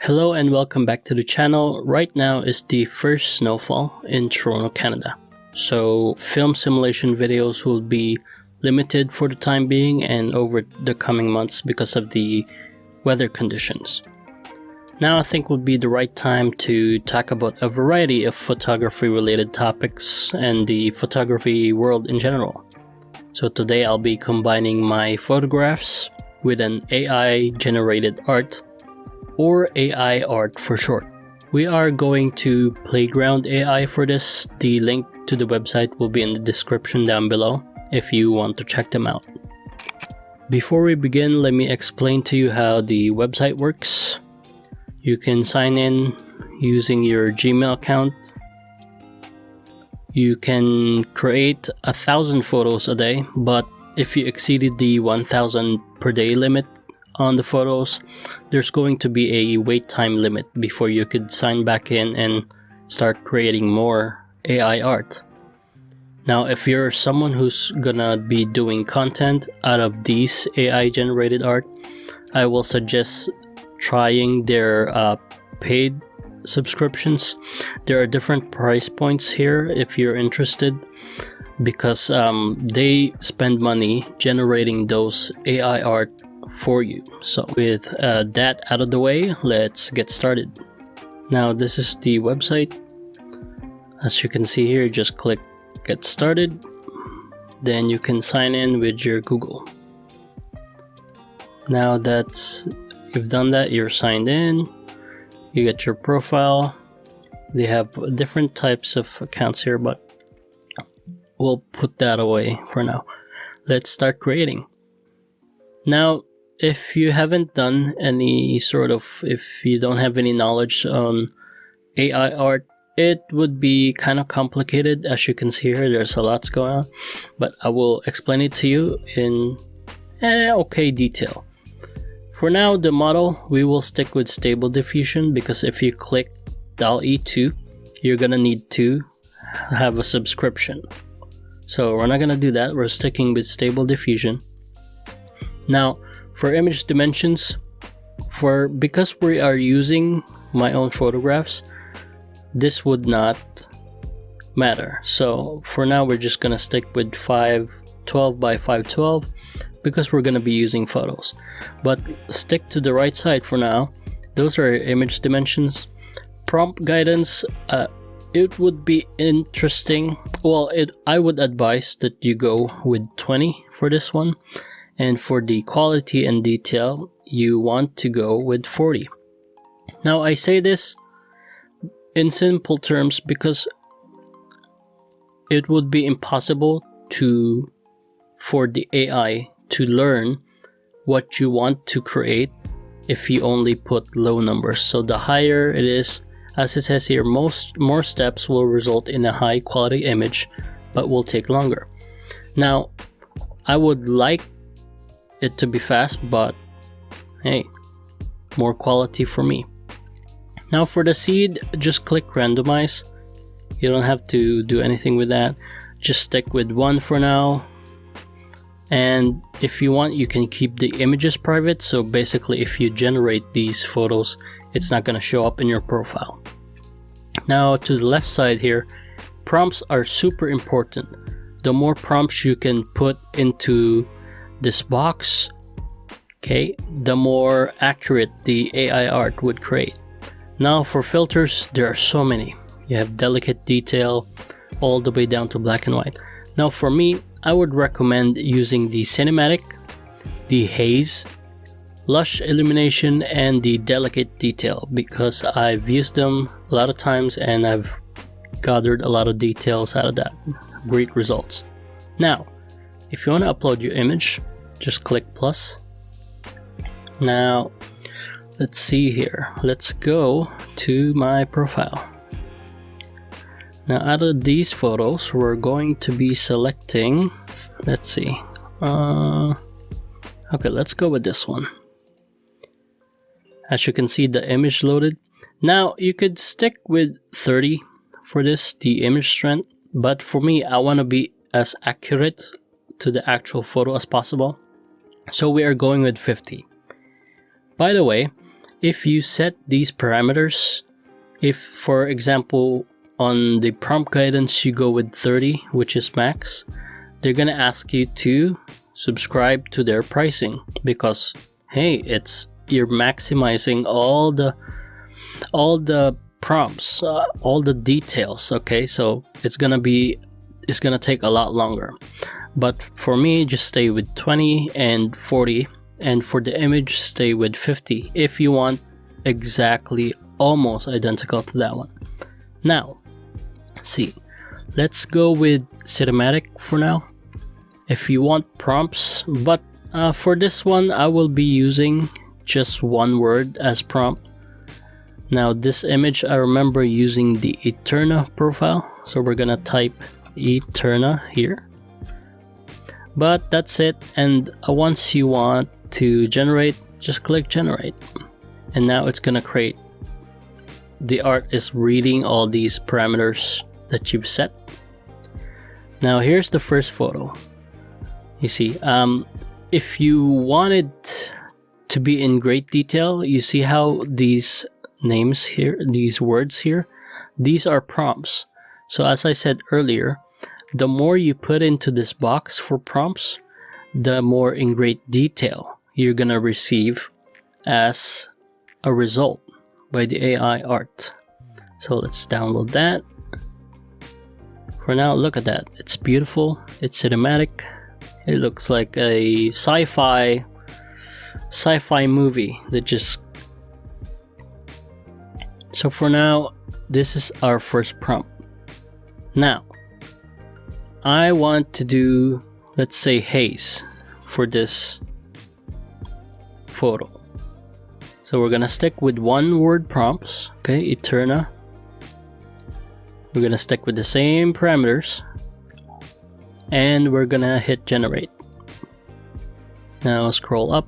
Hello and welcome back to the channel. Right now is the first snowfall in Toronto, Canada. So film simulation videos will be limited for the time being and over the coming months because of the weather conditions. Now I think would be the right time to talk about a variety of photography related topics and the photography world in general. So today I'll be combining my photographs with an AI generated art, or AI art for short. We are going to Playground AI for this. The link to the website will be in the description down below if you want to check them out. Before we begin, let me explain to you how the website works. You can sign in using your Gmail account. You can create 1,000 photos a day, but if you exceeded the 1,000 per day limit on the photos, there's going to be a wait time limit before you could sign back in and start creating more AI art. Now, if you're someone who's gonna be doing content out of these AI generated art, I will suggest trying their paid subscriptions. There are different price points here if you're interested, because they spend money generating those AI art for you. So with that out of the way, let's get started. Now this is the website. As you can see here, just click get started, then you can sign in with your Google. Now that you've done that, you're signed in, you get your profile. They have different types of accounts here, but we'll put that away for now. Let's start creating. Now, if you haven't done any if you don't have any knowledge on AI art, it would be kind of complicated. As you can see here, there's a lot going on, but I will explain it to you in okay detail. For now, the model, we will stick with stable diffusion, because if you click Dall-e 2, you're gonna need to have a subscription. So we're not gonna do that. We're sticking with stable diffusion. Now, for image dimensions, because we are using my own photographs, this would not matter. So for now, we're just gonna stick with 512 by 512 because we're gonna be using photos. But stick to the right side for now. Those are image dimensions. Prompt guidance, it would be interesting. Well, I would advise that you go with 20 for this one. And for the quality and detail, you want to go with 40. Now, I say this in simple terms because it would be impossible for the AI to learn what you want to create if you only put low numbers. So the higher it is, as it says here, more steps will result in a high quality image, but will take longer. Now, I would like it to be fast, but hey, more quality for me. Now for the seed, just click randomize. You don't have to do anything with that. Just stick with 1 for now. And if you want, you can keep the images private. So basically, if you generate these photos, it's not going to show up in your profile. Now to the left side here, prompts are super important. The more prompts you can put into this box, okay, the more accurate the AI art would create. Now for filters, there are so many. You have delicate detail all the way down to black and white. Now for me, I would recommend using the cinematic, the haze, lush illumination, and the delicate detail, because I've used them a lot of times and I've gathered a lot of details out of that. Great results. Now, if you want to upload your image, just click plus. Now, let's see here. Let's go to my profile. Now, out of these photos, we're going to be selecting, let's see. Okay, let's go with this one. As you can see, the image loaded. Now, you could stick with 30 for this, the image strength, but for me, I want to be as accurate to the actual photo as possible. So we are going with 50. By the way, if you set these parameters, if for example on the prompt guidance you go with 30, which is max, they're gonna ask you to subscribe to their pricing because hey, you're maximizing all the prompts, all the details. Okay, so it's gonna take a lot longer. But for me, just stay with 20 and 40, and for the image, stay with 50 if you want exactly almost identical to that one. Now, see, let's go with cinematic for now. If you want prompts, but for this one, I will be using just one word as prompt. Now, this image, I remember using the Eterna profile, so we're gonna type Eterna here. But that's it, and once you want to generate, just click generate, and now it's gonna create. The art is reading all these parameters that you've set. Now here's the first photo. You see, if you wanted to be in great detail, you see how these names here, these words here, these are prompts. So as I said earlier, the more you put into this box for prompts, the more in great detail you're gonna receive as a result by the AI art. So let's download that. For now, look at that. It's beautiful. It's cinematic. It looks like a sci-fi movie that just... So for now, this is our first prompt. Now, I want to do, let's say, haze for this photo. So we're gonna stick with one word prompts. Okay, Eterna. We're gonna stick with the same parameters, and we're gonna hit generate. Now scroll up,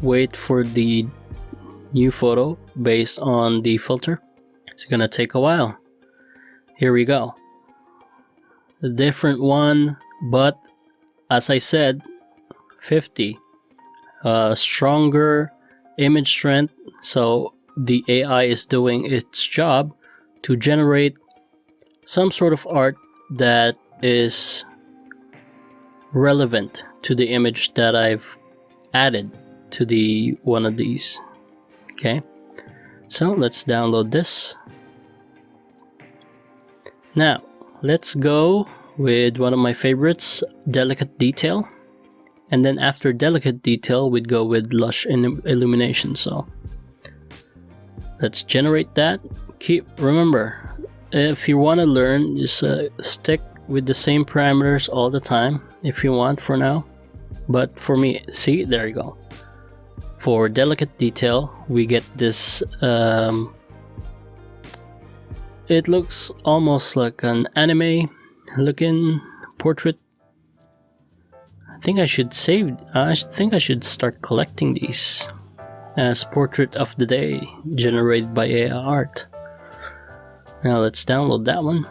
wait for the new photo based on the filter. It's gonna take a while. Here we go. A different one, but as I said, 50. Stronger image strength, so the AI is doing its job to generate some sort of art that is relevant to the image that I've added to the one of these. Okay, so let's download this. Now let's go with one of my favorites, delicate detail, and then after delicate detail we'd go with lush illumination. So let's generate that. Remember, if you want to learn, just stick with the same parameters all the time if you want for now. But for me, see, there you go. For delicate detail, we get this it looks almost like an anime looking portrait. I think I should start collecting these as portrait of the day generated by AI art. Now let's download that one.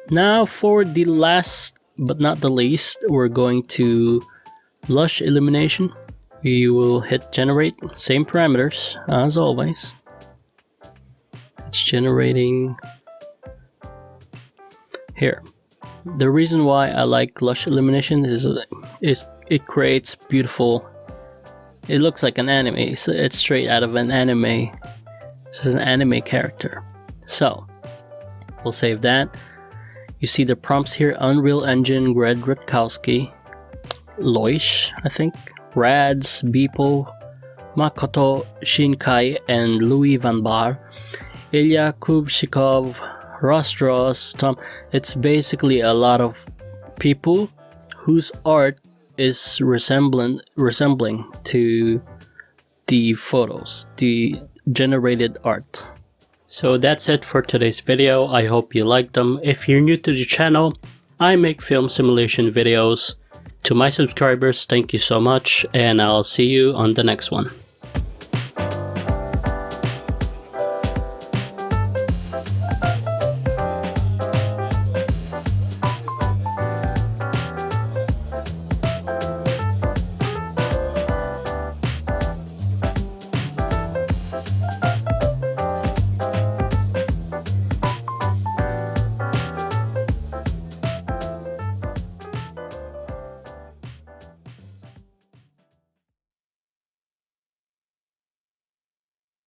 Now for the last but not the least, we're going to lush illumination. We will hit generate, same parameters as always. It's generating here. The reason why I like lush illumination is it creates beautiful. It looks like an anime. It's straight out of an anime. This is an anime character. So we'll save that. You see the prompts here: Unreal Engine, Greg Rutkowski, Loish, I think, Rads, Beeple, Makoto Shinkai, and Louis Van Baar, Ilya Kubshikov, Rostros, Tom. It's basically a lot of people whose art is resembling to the photos, the generated art. So that's it for today's video. I hope you liked them. If you're new to the channel, I make film simulation videos. To my subscribers, thank you so much, and I'll see you on the next one.